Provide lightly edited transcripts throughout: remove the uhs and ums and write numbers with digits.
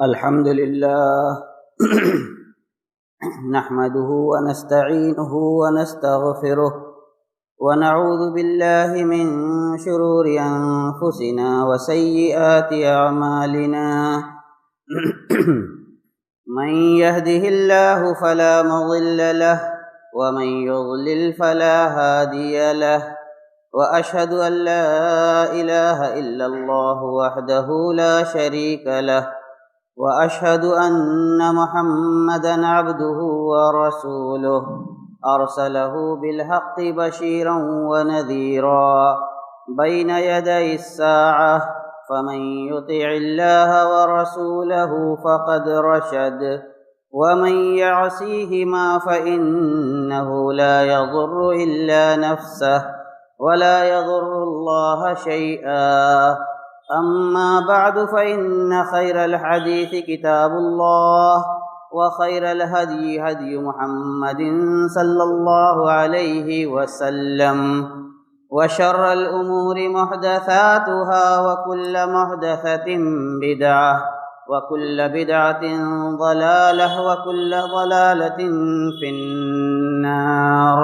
الحمد لله نحمده ونستعينه ونستغفره ونعوذ بالله من شرور أنفسنا وسيئات أعمالنا من يهده الله فلا مضل له ومن يضلل فلا هادي له وأشهد أن لا إله إلا الله وحده لا شريك له وأشهد أن محمدًا عبده ورسوله أرسله بالحق بشيرا ونذيرا بين يدي الساعة فمن يطع الله ورسوله فقد رشد ومن يعصيهما فإنه لا يضر إلا نفسه ولا يضر الله شيئا. أما بعد فإن خير الحديث كتاب الله وخير الهدي هدي محمد صلى الله عليه وسلم وشر الأمور محدثاتها وكل محدثة بدعة وكل بدعة ضلالة وكل ضلالة في النار.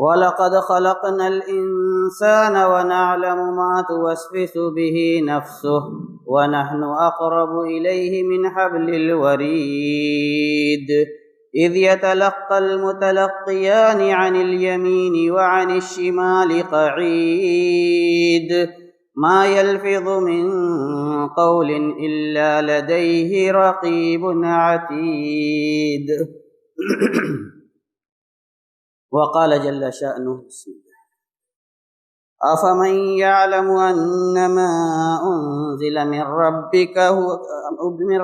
وَلَقَدْ خَلَقْنَا الْإِنسَانَ وَنَعْلَمُ مَا تُوَسْوِسُ بِهِ نَفْسُهُ وَنَحْنُ أَقْرَبُ إِلَيْهِ مِنْ حَبْلِ الْوَرِيدِ إِذْ يَتَلَقَّى الْمُتَلَقِّيَانِ عَنِ الْيَمِينِ وَعَنِ الشِّمَالِ قَعِيدٌ مَا يَلْفِظُ مِنْ قَوْلٍ إِلَّا لَدَيْهِ رَقِيبٌ عَتِيدٌ. وقال جل شأنه بسم الله أفمن يعلم أنما أنزل من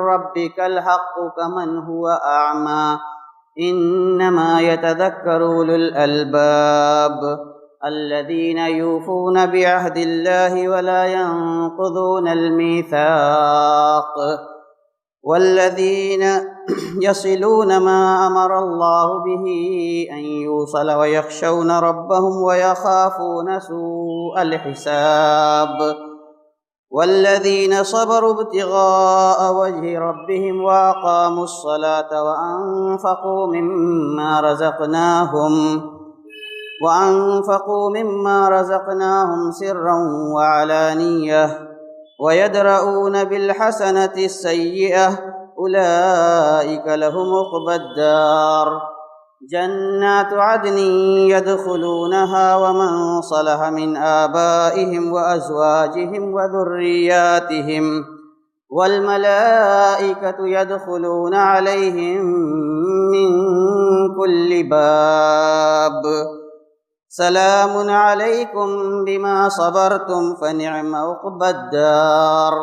ربك الحق كمن هو أعمى إنما يتذكر أولو الألباب الذين يوفون بعهد الله ولا ينقضون الميثاق والذين يصلون ما أمر الله به أن يوصل ويخشون ربهم ويخافون سوء الحساب والذين صبروا ابتغاء وجه ربهم وأقاموا الصلاة وأنفقوا مما رزقناهم سرا وعلانية ويدرؤون بالحسنة السيئة أولئك لهم عقبى الدار جنات عدن يدخلونها ومن صلح من آبائهم وأزواجهم وذرياتهم والملائكة يدخلون عليهم من كل باب سلام عليكم بما صبرتم فنعم عقبى الدار.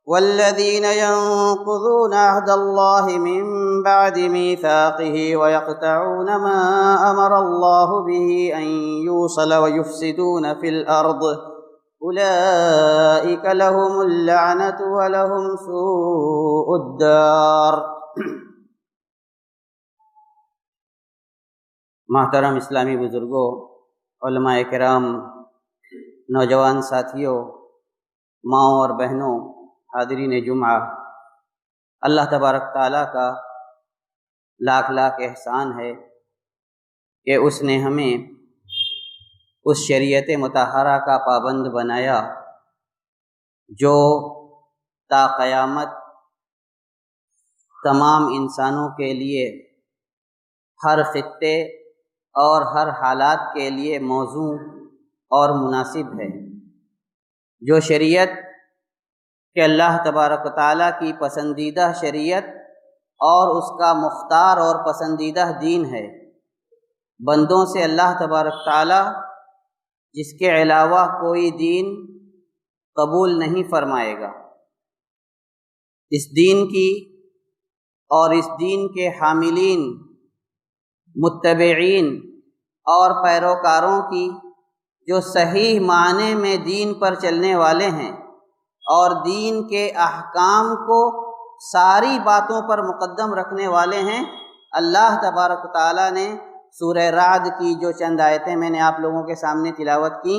والذين ينقضون عهد الله من بعد ميثاقه ويقطعون ما أمر الله به أن يوصل ويفسدون في الأرض أولئك لهم اللعنة ولهم سوء الدار. محترم اسلامی بزرگوں، علماء کرام، نوجوان ساتھیوں، ماؤں اور بہنوں، حاضرین جمعہ، اللہ تبارک تعالیٰ کا لاکھ لاکھ احسان ہے کہ اس نے ہمیں اس شریعت مطہرہ کا پابند بنایا جو تا قیامت تمام انسانوں کے لیے ہر خطے اور ہر حالات کے لیے موزوں اور مناسب ہے، جو شریعت کہ اللہ تبارک و تعالیٰ کی پسندیدہ شریعت اور اس کا مختار اور پسندیدہ دین ہے. بندوں سے اللہ تبارک تعالیٰ جس کے علاوہ کوئی دین قبول نہیں فرمائے گا. اس دین کی اور اس دین کے حاملین، متبعین اور پیروکاروں کی جو صحیح معنی میں دین پر چلنے والے ہیں اور دین کے احکام کو ساری باتوں پر مقدم رکھنے والے ہیں، اللہ تبارک و تعالیٰ نے سورہ رعد کی جو چند آیتیں میں نے آپ لوگوں کے سامنے تلاوت کی،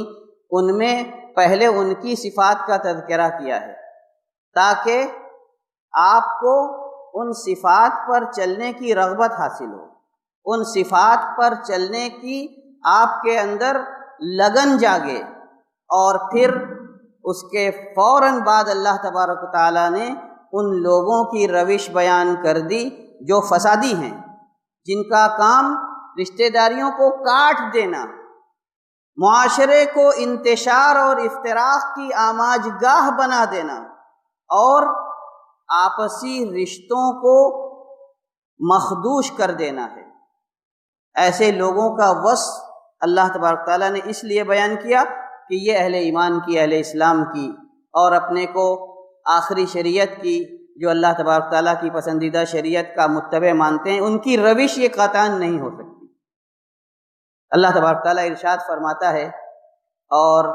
ان میں پہلے ان کی صفات کا تذکرہ کیا ہے تاکہ آپ کو ان صفات پر چلنے کی رغبت حاصل ہو، ان صفات پر چلنے کی آپ کے اندر لگن جاگے، اور پھر اس کے فوراً بعد اللہ تبارک و تعالیٰ نے ان لوگوں کی روش بیان کر دی جو فسادی ہیں، جن کا کام رشتہ داریوں کو کاٹ دینا، معاشرے کو انتشار اور افتراق کی آماج گاہ بنا دینا، اور آپسی رشتوں کو مخدوش کر دینا ہے۔ ایسے لوگوں کا وصف اللہ تبارک تعالیٰ نے اس لیے بیان کیا کہ یہ اہل ایمان کی، اہل اسلام کی، اور اپنے کو آخری شریعت کی، جو اللہ تبارک تعالیٰ کی پسندیدہ شریعت کا متبع مانتے ہیں، ان کی روش یہ قطعاً نہیں ہو سکتی۔ اللہ تبارک تعالیٰ ارشاد فرماتا ہے، اور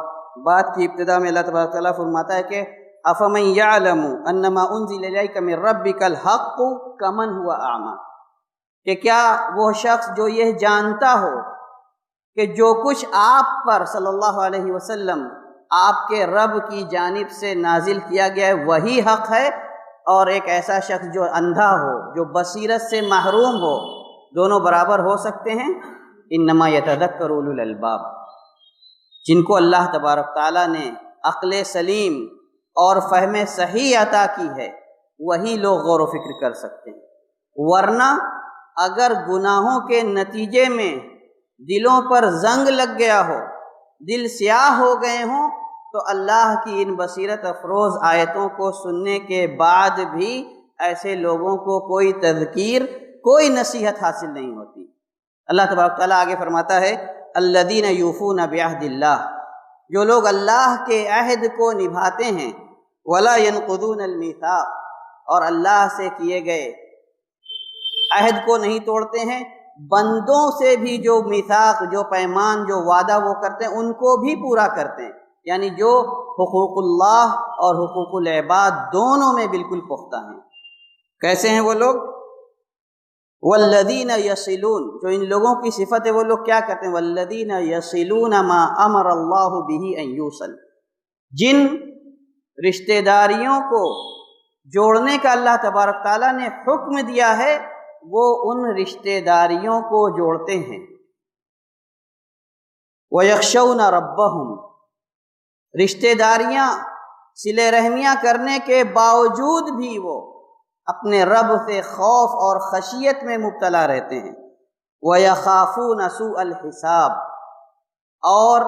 بات کی ابتدا میں اللہ تبارک تعالیٰ فرماتا ہے کہ أَفَمَنْ يَعْلَمُ أَنَّمَا أُنزِلَ إِلَيْكَ مِنْ رَبِّكَ الْحَقُّ كَمَنْ هُوَ أَعْمَى، کہ کیا وہ شخص جو یہ جانتا ہو کہ جو کچھ آپ پر صلی اللہ علیہ وسلم آپ کے رب کی جانب سے نازل کیا گیا ہے وہی حق ہے، اور ایک ایسا شخص جو اندھا ہو، جو بصیرت سے محروم ہو، دونوں برابر ہو سکتے ہیں؟ انما یتذکر اولو الالباب، جن کو اللہ تبارک تعالیٰ نے عقل سلیم اور فہم صحیح عطا کی ہے، وہی لوگ غور و فکر کر سکتے ہیں۔ ورنہ اگر گناہوں کے نتیجے میں دلوں پر زنگ لگ گیا ہو، دل سیاہ ہو گئے ہوں، تو اللہ کی ان بصیرت افروز آیتوں کو سننے کے بعد بھی ایسے لوگوں کو کوئی تذکیر، کوئی نصیحت حاصل نہیں ہوتی۔ اللہ تبارک تعالیٰ آگے فرماتا ہے الذین یوفون بعہد اللہ، جو لوگ اللہ کے عہد کو نبھاتے ہیں، ولا ینقضون المیثاق، اور اللہ سے کیے گئے عہد کو نہیں توڑتے ہیں، بندوں سے بھی جو میثاق، جو پیمان، جو وعدہ وہ کرتے ہیں ان کو بھی پورا کرتے ہیں، یعنی جو حقوق اللہ اور حقوق العباد دونوں میں بالکل پختہ ہیں۔ کیسے ہیں وہ لوگ؟ والذین یصلون، جو ان لوگوں کی صفت ہے، وہ لوگ کیا کرتے ہیں؟ والذین یصلون ما امر اللہ بہ ان یوصل، جن رشتہ داریوں کو جوڑنے کا اللہ تبارک تعالیٰ نے حکم دیا ہے، وہ ان رشتہ داریوں کو جوڑتے ہیں۔ وَيَخْشَوْنَ رَبَّهُمْ، رشتہ داریاں، صلہ رحمیاں کرنے کے باوجود بھی وہ اپنے رب سے خوف اور خشیت میں مبتلا رہتے ہیں۔ وَيَخَافُونَ سُوءَ الْحِسَابِ، اور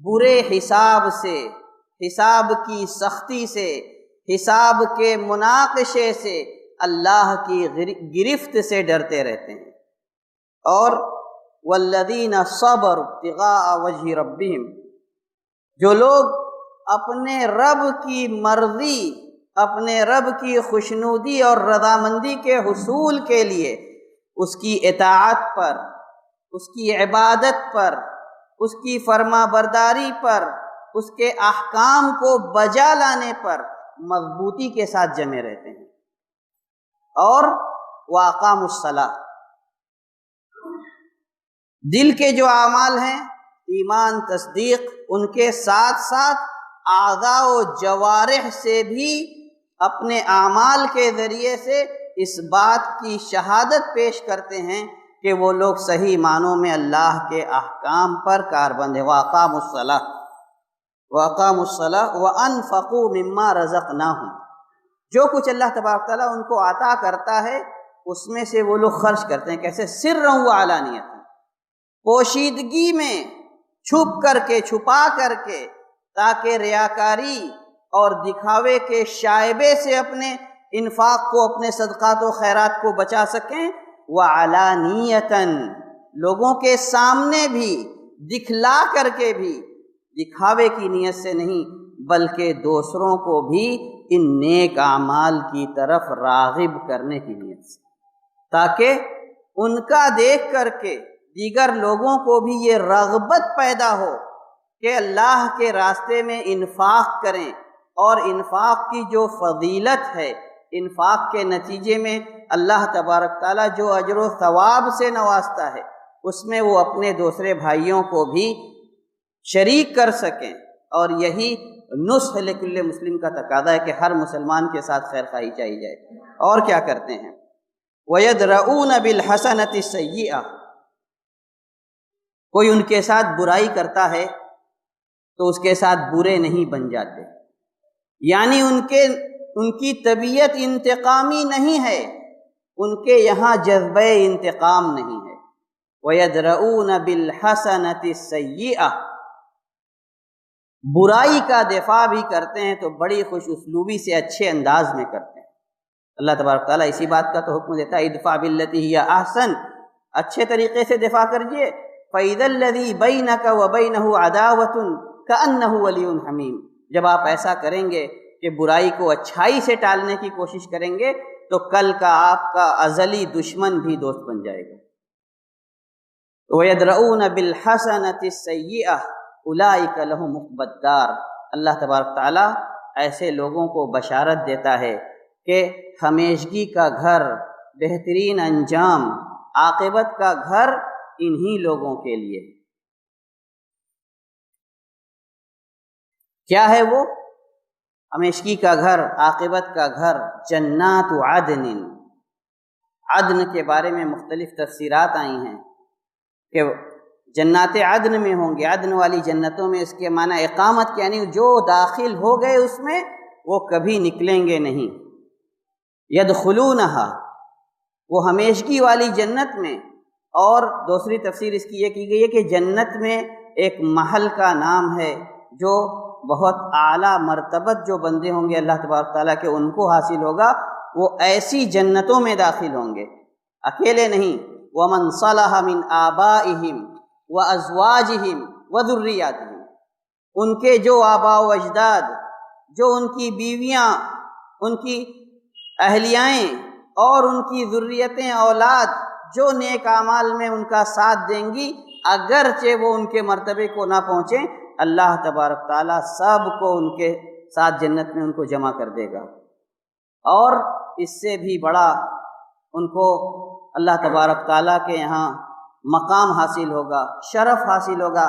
برے حساب سے، حساب کی سختی سے، حساب کے مناقشے سے، اللہ کی گرفت سے ڈرتے رہتے ہیں۔ اور والذین صبروا ابتغاء وجہ ربہم، جو لوگ اپنے رب کی مرضی، اپنے رب کی خوشنودی اور رضامندی کے حصول کے لیے اس کی اطاعت پر، اس کی عبادت پر، اس کی فرما برداری پر، اس کے احکام کو بجا لانے پر مضبوطی کے ساتھ جمے رہتے ہیں۔ اور وَأَقَامُوا الصَّلَاةَ، دل کے جو اعمال ہیں، ایمان، تصدیق، ان کے ساتھ ساتھ اعضاء و جوارح سے بھی اپنے اعمال کے ذریعے سے اس بات کی شہادت پیش کرتے ہیں کہ وہ لوگ صحیح معنوں میں اللہ کے احکام پر کاربند ہیں۔ وَأَقَامُوا الصَّلَاةَ وَأَقَامُوا الصَّلَاةَ وَأَنفَقُوا مِمَّا رَزَقْنَاهُمْ، جو کچھ اللہ تبارک تعالیٰ ان کو عطا کرتا ہے اس میں سے وہ لوگ خرچ کرتے ہیں۔ کیسے؟ سرًا وعلانیۃ، پوشیدگی میں، چھپ کر کے، چھپا کر کے، تاکہ ریاکاری اور دکھاوے کے شائبے سے اپنے انفاق کو، اپنے صدقات و خیرات کو بچا سکیں۔ وعلانیۃً، لوگوں کے سامنے بھی، دکھلا کر کے بھی، دکھاوے کی نیت سے نہیں بلکہ دوسروں کو بھی ان نیک اعمال کی طرف راغب کرنے کی نیت سے، تاکہ ان کا دیکھ کر کے دیگر لوگوں کو بھی یہ رغبت پیدا ہو کہ اللہ کے راستے میں انفاق کریں، اور انفاق کی جو فضیلت ہے، انفاق کے نتیجے میں اللہ تبارک تعالیٰ جو اجر و ثواب سے نوازتا ہے، اس میں وہ اپنے دوسرے بھائیوں کو بھی شریک کر سکیں، اور یہی نصح لکل مسلم کا تقاضا ہے کہ ہر مسلمان کے ساتھ خیر خواہی چاہی جائے۔ اور کیا کرتے ہیں؟ وَيَدْرَؤُونَ بِالْحَسَنَةِ السَّيِّئَةِ، کوئی ان کے ساتھ برائی کرتا ہے تو اس کے ساتھ برے نہیں بن جاتے، یعنی ان کی طبیعت انتقامی نہیں ہے، ان کے یہاں جذبہ انتقام نہیں ہے۔ وَيَدْرَؤُونَ بِالْحَسَنَةِ السَّيِّئَةِ، برائی کا دفاع بھی کرتے ہیں تو بڑی خوش اسلوبی سے اچھے انداز میں کرتے ہیں۔ اللہ تبارک تعالیٰ اسی بات کا تو حکم دیتا ہے ادفع باللتی ہی احسن، اچھے طریقے سے دفاع کریے۔ فَإِذَا الَّذِي بَيْنَكَ وَبَيْنَهُ عَدَاوَةٌ كَأَنَّهُ وَلِيٌّ حَمِيمٌ، جب آپ ایسا کریں گے کہ برائی کو اچھائی سے ٹالنے کی کوشش کریں گے تو کل کا آپ کا ازلی دشمن بھی دوست بن جائے گا۔ وَيَدْرَؤُونَ بِالْحَسَنَةِ السَّيِّئَةِ أُولَٰئِكَ لَهُمْ عُقْبَى الدَّارِ، اللہ تبارک تعالیٰ ایسے لوگوں کو بشارت دیتا ہے کہ ہمیشگی کا گھر، بہترین انجام، عاقبت کا گھر انہی لوگوں کے لیے۔ کیا ہے وہ ہمیشگی کا گھر، عاقبت کا گھر؟ جنات عدن۔ عدن کے بارے میں مختلف تفسیرات آئی ہیں کہ جنات عدن میں ہوں گے، عدن والی جنتوں میں، اس کے معنی اقامت کے، یعنی جو داخل ہو گئے اس میں وہ کبھی نکلیں گے نہیں۔ یدخلونہا، وہ ہمیشگی والی جنت میں۔ اور دوسری تفسیر اس کی یہ کی گئی ہے کہ جنت میں ایک محل کا نام ہے جو بہت اعلیٰ مرتبت جو بندے ہوں گے اللہ تبارک تعالیٰ کے، ان کو حاصل ہوگا، وہ ایسی جنتوں میں داخل ہوں گے، اکیلے نہیں۔ وَمَنْ صَلَحَ مِنْ آبَائِهِمْ وَأَزْوَاجِهِمْ وَذُرِّيَّاتِهِمْ، ان کے جو آباء و اجداد، جو ان کی بیویاں، ان کی اہلیائیں اور ان کی ذریتیں، اولاد جو نیک اعمال میں ان کا ساتھ دیں گی، اگرچہ وہ ان کے مرتبے کو نہ پہنچیں، اللہ تبارک تعالیٰ سب کو ان کے ساتھ جنت میں ان کو جمع کر دے گا۔ اور اس سے بھی بڑا ان کو اللہ تبارک تعالیٰ کے یہاں مقام حاصل ہوگا، شرف حاصل ہوگا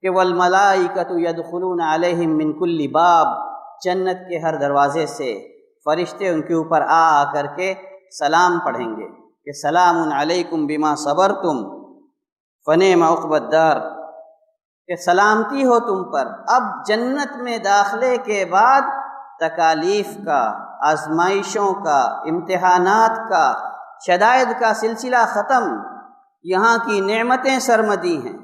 کہ والملائکۃ یدخلون علیہم من کل باب، جنت کے ہر دروازے سے فرشتے ان کے اوپر آ کر کے سلام پڑھیں گے کہ سلام علیکم بما صبرتم فنعم عقبی الدار، کہ سلامتی ہو تم پر۔ اب جنت میں داخلے کے بعد تکالیف کا، آزمائشوں کا، امتحانات کا، شدائد کا سلسلہ ختم، یہاں کی نعمتیں سرمدی ہیں،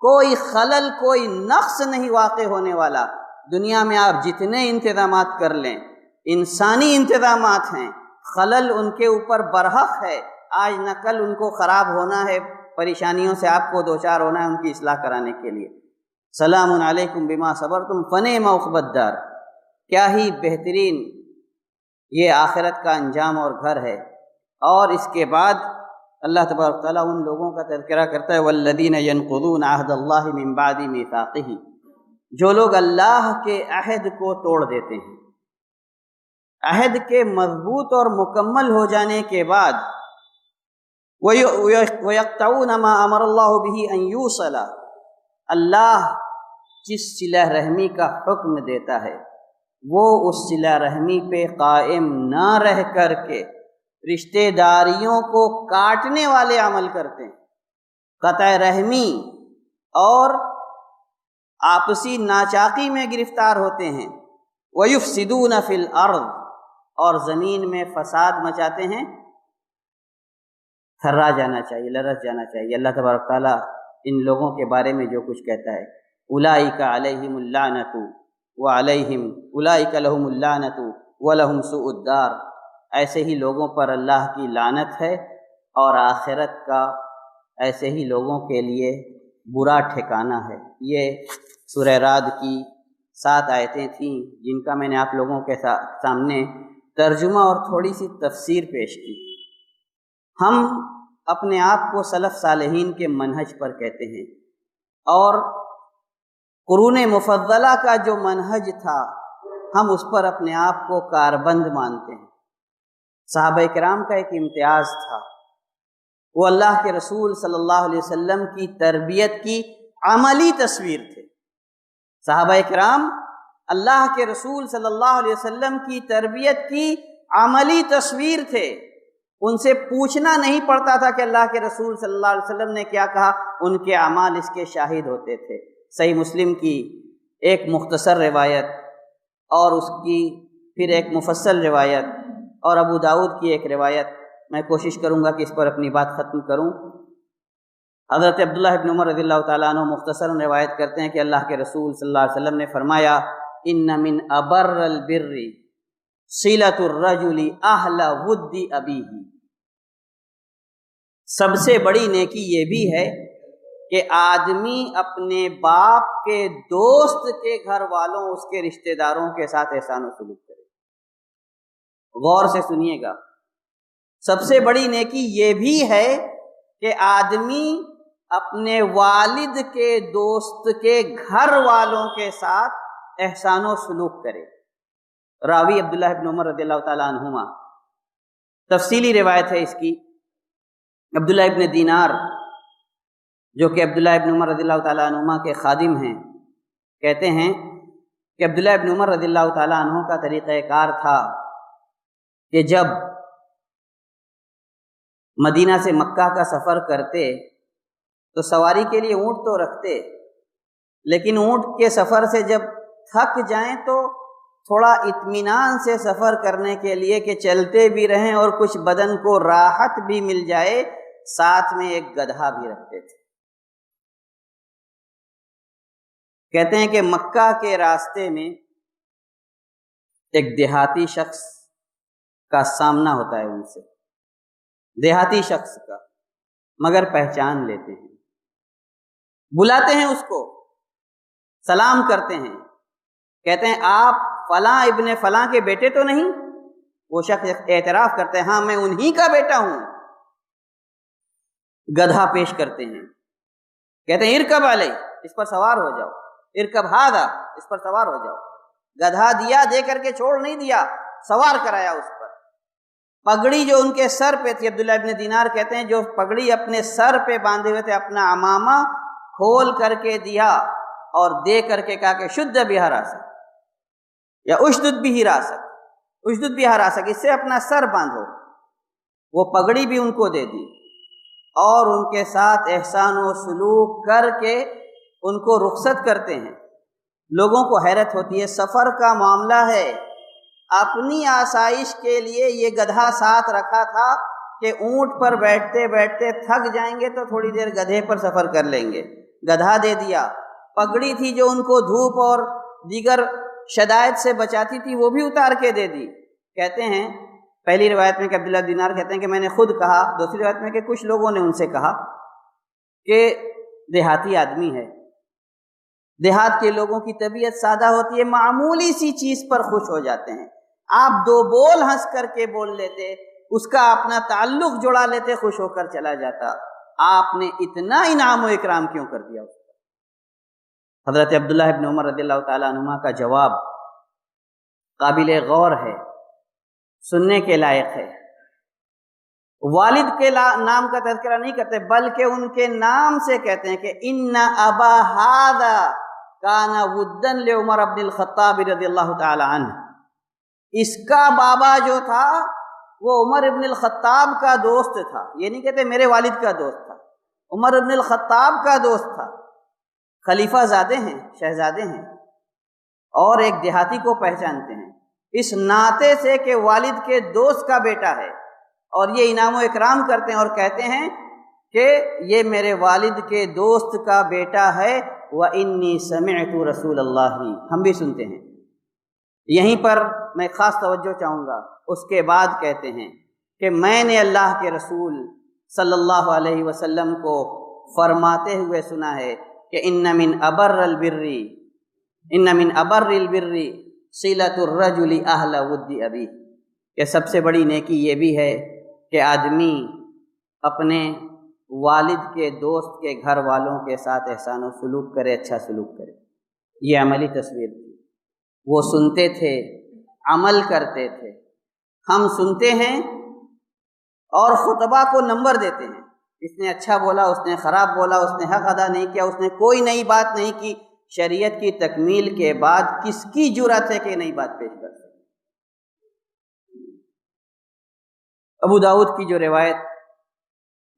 کوئی خلل، کوئی نقص نہیں واقع ہونے والا۔ دنیا میں آپ جتنے انتظامات کر لیں، انسانی انتظامات ہیں، خلل ان کے اوپر برحق ہے، آج نہ کل ان کو خراب ہونا ہے، پریشانیوں سے آپ کو دوچار ہونا ہے ان کی اصلاح کرانے کے لیے۔ سلام علیکم بما صبرتم فنعم عقبی الدار، کیا ہی بہترین یہ آخرت کا انجام اور گھر ہے۔ اور اس کے بعد اللہ تبارک تعالیٰ ان لوگوں کا تذکرہ کرتا ہے والذین ینقضون عہد اللہ من بعد میثاقہ، جو لوگ اللہ کے عہد کو توڑ دیتے ہیں، عہد کے مضبوط اور مکمل ہو جانے کے بعد وَيَقْطَعُونَ مَا أَمَرَ اللَّهُ بِهِ أَن يُوصَلَ، اللہ جس صلہ رحمی کا حکم دیتا ہے وہ اس صلہ رحمی پہ قائم نہ رہ کر کے رشتہ داریوں کو کاٹنے والے عمل کرتے ہیں، قطع رحمی اور آپسی ناچاقی میں گرفتار ہوتے ہیں۔ وَيُفْسِدُونَ فِي الْأَرْضِ، اور زمین میں فساد مچاتے ہیں۔ تھرا جانا چاہیے، لرز جانا چاہیے۔ اللہ تبارک تعالیٰ ان لوگوں کے بارے میں جو کچھ کہتا ہے اولئک علیہم اللعنۃ وعلیہم اولئک لہم اللعنۃ ولہم سوء الدار، ایسے ہی لوگوں پر اللہ کی لعنت ہے اور آخرت کا ایسے ہی لوگوں کے لیے برا ٹھکانہ ہے۔ یہ سورہ رعد کی 7 آیتیں تھیں جن کا میں نے آپ لوگوں کے سامنے ترجمہ اور تھوڑی سی تفسیر پیش کی۔ ہم اپنے آپ کو سلف صالحین کے منہج پر کہتے ہیں، اور قرون مفضلہ کا جو منہج تھا ہم اس پر اپنے آپ کو کاربند مانتے ہیں۔ صحابہ کرام کا ایک امتیاز تھا، وہ اللہ کے رسول صلی اللہ علیہ وسلم کی تربیت کی عملی تصویر تھے۔ صحابہ کرام اللہ کے رسول صلی اللہ علیہ وسلم کی تربیت کی عملی تصویر تھے. ان سے پوچھنا نہیں پڑتا تھا کہ اللہ کے رسول صلی اللہ علیہ وسلم نے کیا کہا، ان کے اعمال اس کے شاہد ہوتے تھے. صحیح مسلم کی ایک مختصر روایت اور اس کی پھر ایک مفصل روایت اور ابو داؤد کی ایک روایت، میں کوشش کروں گا کہ اس پر اپنی بات ختم کروں. حضرت عبداللہ ابن عمر رضی اللہ تعالیٰ عنہ مختصر روایت کرتے ہیں کہ اللہ کے رسول صلی اللہ علیہ وسلم نے فرمایا، ان من ابر البر صلۃ الرجل اہل ود ابیہ. سب سے بڑی نیکی یہ بھی ہے کہ آدمی اپنے باپ کے دوست کے گھر والوں، اس کے رشتہ داروں کے ساتھ احسان و سلوک کرے. غور سے سنیے گا، سب سے بڑی نیکی یہ بھی ہے کہ آدمی اپنے والد کے دوست کے گھر والوں کے ساتھ احسان و سلوک کرے. راوی عبداللہ ابن عمر رضی اللہ تعالیٰ عنہما، تفصیلی روایت ہے اس کی. عبداللہ ابن دینار جو کہ عبداللہ ابن عمر رضی اللہ تعالیٰ عنہما کے خادم ہیں، کہتے ہیں کہ عبداللہ ابن عمر رضی اللہ تعالیٰ عنہ کا طریقہ کار تھا کہ جب مدینہ سے مکہ کا سفر کرتے تو سواری کے لیے اونٹ تو رکھتے، لیکن اونٹ کے سفر سے جب تھک جائیں تو تھوڑا اطمینان سے سفر کرنے کے لیے کہ چلتے بھی رہیں اور کچھ بدن کو راحت بھی مل جائے، ساتھ میں ایک گدھا بھی رکھتے تھے. کہتے ہیں کہ مکہ کے راستے میں ایک دیہاتی شخص کا سامنا ہوتا ہے ان سے، دیہاتی شخص کا، مگر پہچان لیتے ہیں، بلاتے ہیں اس کو، سلام کرتے ہیں، کہتے ہیں آپ فلاں ابن فلاں کے بیٹے تو نہیں؟ وہ شخص اعتراف کرتے ہیں ہاں میں انہی کا بیٹا ہوں. گدھا پیش کرتے ہیں، کہتے ہیں ارکب علیہ، اس پر سوار ہو جاؤ، ارکب ہذا، اس پر سوار ہو جاؤ. گدھا دیا، دے کر کے چھوڑ نہیں دیا، سوار کرایا اس پر. پگڑی جو ان کے سر پہ تھی، عبداللہ ابن دینار کہتے ہیں جو پگڑی اپنے سر پہ باندھے ہوئے تھے، اپنا عمامہ کھول کر کے دیا اور دے کر کے کہا کہ شد بہا راسک یا اشدد بھی راسک، اشدد بھی راسک، اس سے اپنا سر باندھو. وہ پگڑی بھی ان کو دے دی اور ان کے ساتھ احسان و سلوک کر کے ان کو رخصت کرتے ہیں. لوگوں کو حیرت ہوتی ہے، سفر کا معاملہ ہے، اپنی آسائش کے لیے یہ گدھا ساتھ رکھا تھا کہ اونٹ پر بیٹھتے بیٹھتے تھک جائیں گے تو تھوڑی دیر گدھے پر سفر کر لیں گے، گدھا دے دیا. پگڑی تھی جو ان کو دھوپ اور دیگر شدائد سے بچاتی تھی، وہ بھی اتار کے دے دی. کہتے ہیں پہلی روایت میں کہ عبداللہ دینار کہتے ہیں کہ میں نے خود کہا، دوسری روایت میں کہ کچھ لوگوں نے ان سے کہا کہ دیہاتی آدمی ہے، دیہات کے لوگوں کی طبیعت سادہ ہوتی ہے، معمولی سی چیز پر خوش ہو جاتے ہیں. آپ دو بول ہنس کر کے بول لیتے، اس کا اپنا تعلق جڑا لیتے، خوش ہو کر چلا جاتا. آپ نے اتنا انعام و اکرام کیوں کر دیا؟ حضرت عبداللہ ابن عمر رضی اللہ تعالیٰ عنہما کا جواب قابل غور ہے، سننے کے لائق ہے. والد کے نام کا تذکرہ نہیں کرتے بلکہ ان کے نام سے کہتے ہیں کہ ان ابا ھذا کان ودا لعمر بن الخطاب رضی اللہ تعالی عنہ. اس کا بابا جو تھا وہ عمر ابن الخطاب کا دوست تھا. یہ نہیں کہتے میرے والد کا دوست تھا، عمر ابن الخطاب کا دوست تھا. خلیفہ زادے ہیں، شہزادے ہیں، اور ایک دیہاتی کو پہچانتے ہیں اس ناطے سے کہ والد کے دوست کا بیٹا ہے، اور یہ انعام و اکرام کرتے ہیں اور کہتے ہیں کہ یہ میرے والد کے دوست کا بیٹا ہے. وَإِنِّي سَمِعْتُ رسول اللہ، ہم بھی سنتے ہیں. یہیں پر میں خاص توجہ چاہوں گا. اس کے بعد کہتے ہیں کہ میں نے اللہ کے رسول صلی اللہ علیہ وسلم کو فرماتے ہوئے سنا ہے کہ ان من ابر البر صلۃ الرجل اہل ود ابی، کہ سب سے بڑی نیکی یہ بھی ہے کہ آدمی اپنے والد کے دوست کے گھر والوں کے ساتھ احسان و سلوک کرے، اچھا سلوک کرے. یہ عملی تصویر تھی. وہ سنتے تھے، عمل کرتے تھے. ہم سنتے ہیں اور خطبہ کو نمبر دیتے ہیں، اس نے اچھا بولا، اس نے خراب بولا، اس نے حق ادا نہیں کیا، اس نے کوئی نئی بات نہیں کی، شریعت کی تکمیل کے بعد کس کی جرأت ہے کہ نئی بات پیش کر سکے؟ ابو داؤد کی جو روایت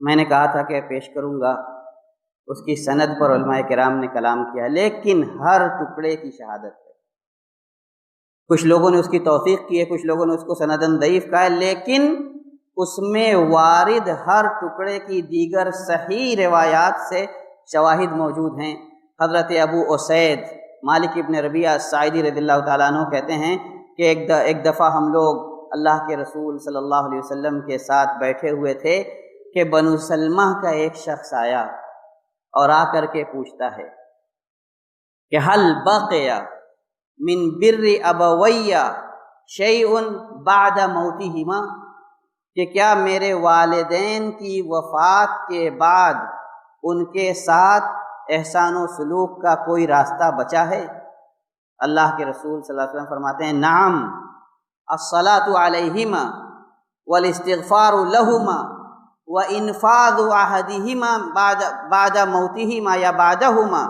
میں نے کہا تھا کہ پیش کروں گا، اس کی سند پر علماء کرام نے کلام کیا، لیکن ہر ٹکڑے کی شہادت ہے۔ کچھ لوگوں نے اس کی توثیق کی ہے، کچھ لوگوں نے اس کو سنداً ضعیف کہا ہے، لیکن اس میں وارد ہر ٹکڑے کی دیگر صحیح روایات سے شواہد موجود ہیں۔ حضرت ابو اسید مالک ابن ربیعہ الساعدی رضی اللہ تعالیٰ عنہ کہتے ہیں کہ ایک دفعہ ہم لوگ اللہ کے رسول صلی اللہ علیہ وسلم کے ساتھ بیٹھے ہوئے تھے کہ بنو سلمہ کا ایک شخص آیا اور آ کر کے پوچھتا ہے کہ حل بقی من بر ابویہ شیء بعد موتہما، کہ کیا میرے والدین کی وفات کے بعد ان کے ساتھ احسان و سلوک کا کوئی راستہ بچا ہے؟ اللہ کے رسول صلی اللہ علیہ وسلم فرماتے ہیں نعم، الصلاۃ علیہما والاستغفار لہما وانفاذ عہدہما بعد موتہما یا بعدہما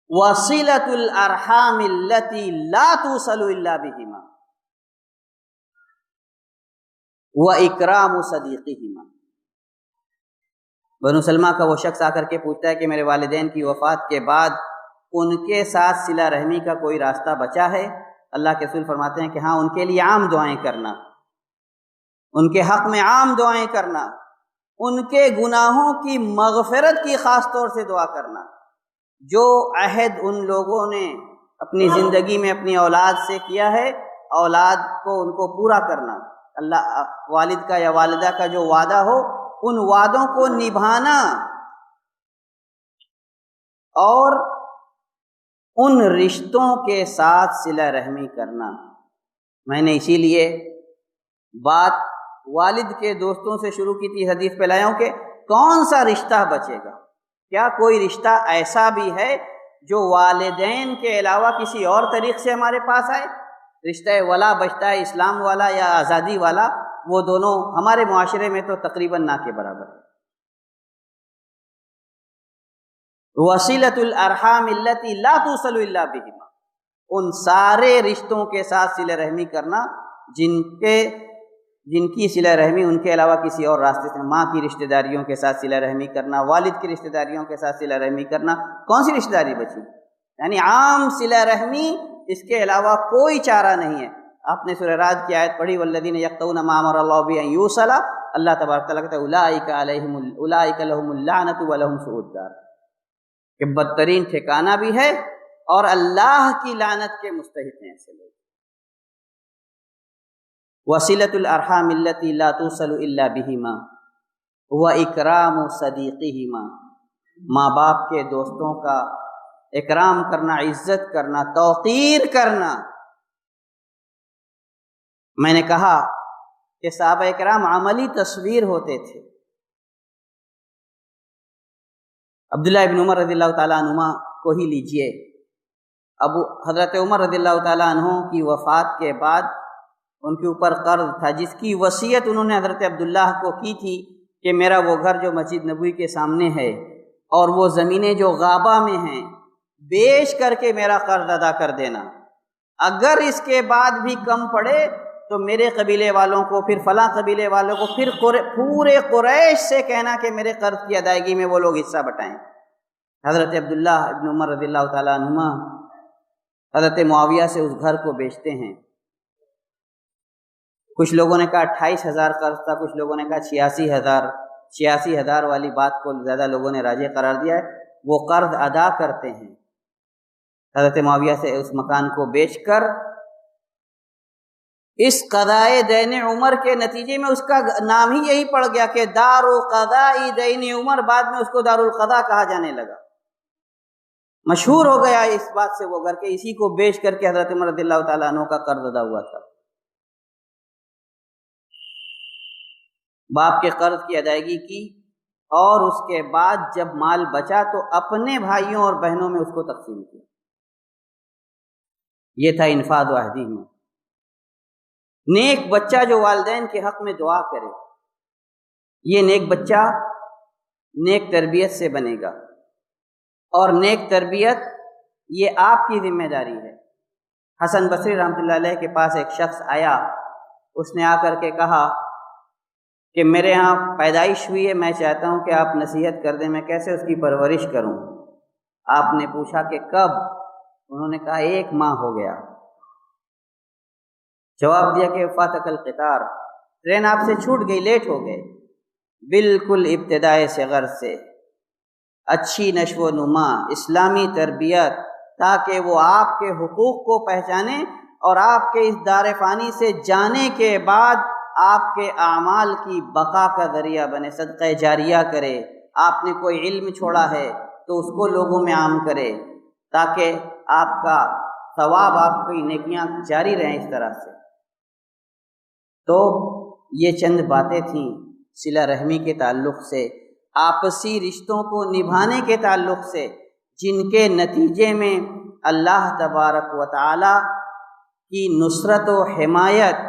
وصلۃ الارحام التي لا توصل الا بہما واکرام صدیقہما۔ بنو سلمہ کا وہ شخص آ کر کے پوچھتا ہے کہ میرے والدین کی وفات کے بعد ان کے ساتھ صلہ رحمی کا کوئی راستہ بچا ہے؟ اللہ کے رسول فرماتے ہیں کہ ہاں، ان کے لیے عام دعائیں کرنا، ان کے حق میں عام دعائیں کرنا، ان کے گناہوں کی مغفرت کی خاص طور سے دعا کرنا، جو عہد ان لوگوں نے اپنی زندگی میں اپنی اولاد سے کیا ہے، اولاد کو ان کو پورا کرنا، اللہ والد کا یا والدہ کا جو وعدہ ہو ان وعدوں کو نبھانا، اور ان رشتوں کے ساتھ صلہ رحمی کرنا۔ میں نے اسی لیے بات والد کے دوستوں سے شروع کی تھی، حدیث پہ لایا ہوں کہ کون سا رشتہ بچے گا؟ کیا کوئی رشتہ ایسا بھی ہے جو والدین کے علاوہ کسی اور طریق سے ہمارے پاس آئے؟ رشتہ ولا بچتا ہے، اسلام والا یا آزادی والا، وہ دونوں ہمارے معاشرے میں تو تقریباً نہ کے برابر ہے۔ وصلۃ الارحام التي لا توصل الا بہما، ان سارے رشتوں کے ساتھ صلہ رحمی کرنا جن کی صلہ رحمی ان کے علاوہ کسی اور راستے سے، ماں کی رشتہ داریوں کے ساتھ صلہ رحمی کرنا، والد کی رشتہ داریوں کے ساتھ صلہ رحمی کرنا، کون سی رشتہ داری بچی؟ یعنی عام صلہ رحمی، اس کے علاوہ کوئی چارہ نہیں ہے۔ آپ نے سورہ رعد کی آیت پڑھی والذین یقطعون ما امر اللہ بہ ان یوصل، اللہ تبارک تعالیٰ کہتا ہے اولئک لہم اللعنۃ ولہم سوء الدار، کہ بدترین ٹھکانہ بھی ہے اور اللہ کی لعنت کے مستحق ہیں ایسے لوگ۔ وصلۃ الارحام التي لا توصل الا بہما واکرام صدیقہما، ماں باپ کے دوستوں کا اکرام کرنا، عزت کرنا، توقیر کرنا۔ میں نے کہا کہ صحابہ کرام عملی تصویر ہوتے تھے۔ عبداللہ ابن عمر رضی اللہ تعالیٰ عنہما کو ہی لیجئے، حضرت عمر رضی اللہ تعالیٰ عنہ کی وفات کے بعد ان کے اوپر قرض تھا، جس کی وصیت انہوں نے حضرت عبداللہ کو کی تھی کہ میرا وہ گھر جو مسجد نبوی کے سامنے ہے اور وہ زمینیں جو غابہ میں ہیں بیچ کر کے میرا قرض ادا کر دینا، اگر اس کے بعد بھی کم پڑے تو میرے قبیلے والوں کو، پھر فلاں قبیلے والوں کو، پھر پورے قریش سے کہنا کہ میرے قرض کی ادائیگی میں وہ لوگ حصہ بٹائیں۔ حضرت عبداللہ ابن عمر رضی اللہ تعالیٰ عنہما حضرت معاویہ سے اس گھر کو بیچتے ہیں۔ کچھ لوگوں نے کہا 28,000 قرض تھا، کچھ لوگوں نے کہا 86,000۔ 86,000 والی بات کو زیادہ لوگوں نے راجح قرار دیا ہے۔ وہ قرض ادا کرتے ہیں حضرت معاویہ سے اس مکان کو بیچ کر۔ اس قضائے دین عمر کے نتیجے میں اس کا نام ہی یہی پڑ گیا کہ دار قضاء دین عمر، بعد میں اس کو دار القضاء کہا جانے لگا، مشہور ہو گیا اس بات سے وہ گھر کے اسی کو بیچ کر کے حضرت عمر رضی اللہ تعالیٰ عنہ کا قرض ادا ہوا تھا۔ باپ کے قرض کی ادائیگی کی، اور اس کے بعد جب مال بچا تو اپنے بھائیوں اور بہنوں میں اس کو تقسیم کیا۔ یہ تھا انفاذ عہدہم۔ نیک بچہ جو والدین کے حق میں دعا کرے، یہ نیک بچہ نیک تربیت سے بنے گا، اور نیک تربیت یہ آپ کی ذمہ داری ہے۔ حسن بصری رحمۃ اللہ علیہ کے پاس ایک شخص آیا، اس نے آ کر کے کہا کہ میرے ہاں پیدائش ہوئی ہے، میں چاہتا ہوں کہ آپ نصیحت کر دیں میں کیسے اس کی پرورش کروں۔ آپ نے پوچھا کہ کب؟ انہوں نے کہا 1 ماہ ہو گیا۔ جواب دیا کہ فاتک القطار، ٹرین آپ سے چھوٹ گئی، لیٹ ہو گئے۔ بالکل ابتدائے صغر سے اچھی نشو و نما، اسلامی تربیت، تاکہ وہ آپ کے حقوق کو پہچانے اور آپ کے اس دار فانی سے جانے کے بعد آپ کے اعمال کی بقا کا ذریعہ بنے، صدقہ جاریہ کرے۔ آپ نے کوئی علم چھوڑا ہے تو اس کو لوگوں میں عام کرے، تاکہ آپ کا ثواب، آپ کی نیکیاں جاری رہیں اس طرح سے۔ تو یہ چند باتیں تھیں صلہ رحمی کے تعلق سے، آپسی رشتوں کو نبھانے کے تعلق سے، جن کے نتیجے میں اللہ تبارک و تعالی کی نصرت و حمایت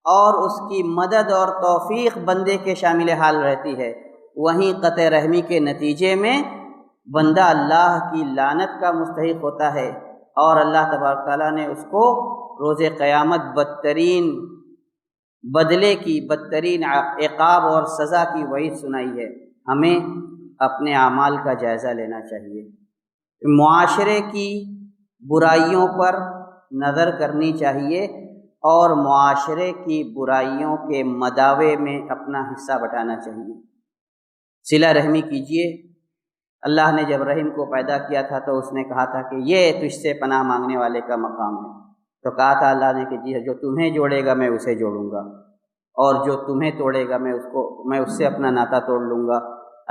اور اس کی مدد اور توفیق بندے کے شامل حال رہتی ہے۔ وہیں قطع رحمی کے نتیجے میں بندہ اللہ کی لعنت کا مستحق ہوتا ہے، اور اللہ تبارک و تعالیٰ نے اس کو روز قیامت بدترین بدلے کی، بدترین عقاب اور سزا کی وعید سنائی ہے۔ ہمیں اپنے اعمال کا جائزہ لینا چاہیے، معاشرے کی برائیوں پر نظر کرنی چاہیے اور معاشرے کی برائیوں کے مداوے میں اپنا حصہ بٹانا چاہیے۔ صلہ رحمی کیجیے۔ اللہ نے جب رحم کو پیدا کیا تھا تو اس نے کہا تھا کہ یہ تجھ سے پناہ مانگنے والے کا مقام ہے، تو کہا تھا اللہ نے کہ جی جو تمہیں جوڑے گا میں اسے جوڑوں گا، اور جو تمہیں توڑے گا میں اس سے اپنا ناتا توڑ لوں گا۔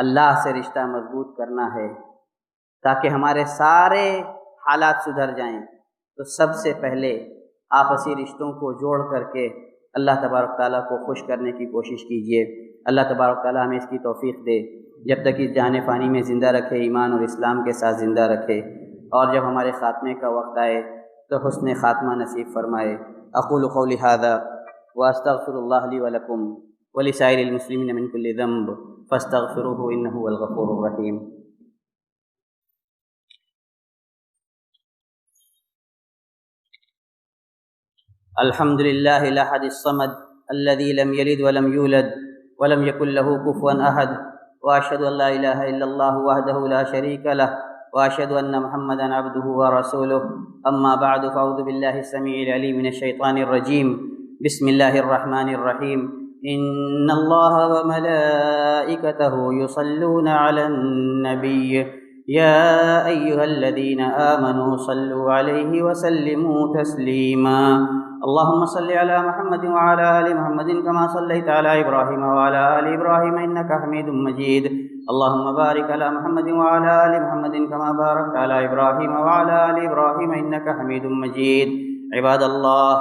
اللہ سے رشتہ مضبوط کرنا ہے تاکہ ہمارے سارے حالات سدھر جائیں۔ تو سب سے پہلے آپسی رشتوں کو جوڑ کر کے اللہ تبارک تعالیٰ کو خوش کرنے کی کوشش کیجیے۔ اللہ تبارک تعالیٰ ہمیں اس کی توفیق دے، جب تک اس جہان فانی میں زندہ رکھے، ایمان اور اسلام کے ساتھ زندہ رکھے، اور جب ہمارے خاتمے کا وقت آئے تو حسن خاتمہ نصیب فرمائے۔ اقول قولی ھذا واستغفر اللہ لی ولکم ولسائر المسلمین من کل ذنب فاستغفروہ انہ هو الغفور الرحیم۔ الحمد للہ الاحد الصمد الذي لم يلد ولم يولد ولم يكن له كفوا احد، واشهد ان لا اله الا الله وحده لا شريك له، واشهد ان محمدا عبده ورسوله۔ اما بعد، فاعوذ بالله السميع العليم من الشيطان الرجيم، بسم الله الرحمن الرحيم۔ ان الله وملائكته يصلون على النبي يا ايها الذين امنوا صلوا عليه وسلموا تسليما۔ اللهم صل على محمد وعلى آل محمد كما صليت على إبراهيم وعلى آل إبراهيم إنك حميد مجيد۔ اللهم بارك على محمد وعلى آل محمد كما باركت على إبراهيم وعلى آل إبراهيم إنك حميد مجيد۔ عباد الله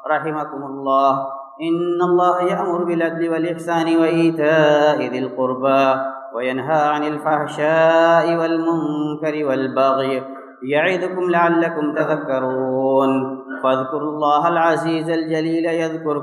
رحمكم الله، إن الله يأمر بالعدل والإحسان وإيتاء ذي القربى وينهى عن الفحشاء والمنكر والبغي يعظكم لعلكم تذكرون۔ فاذكروا الله العزيز الجليل يذكركم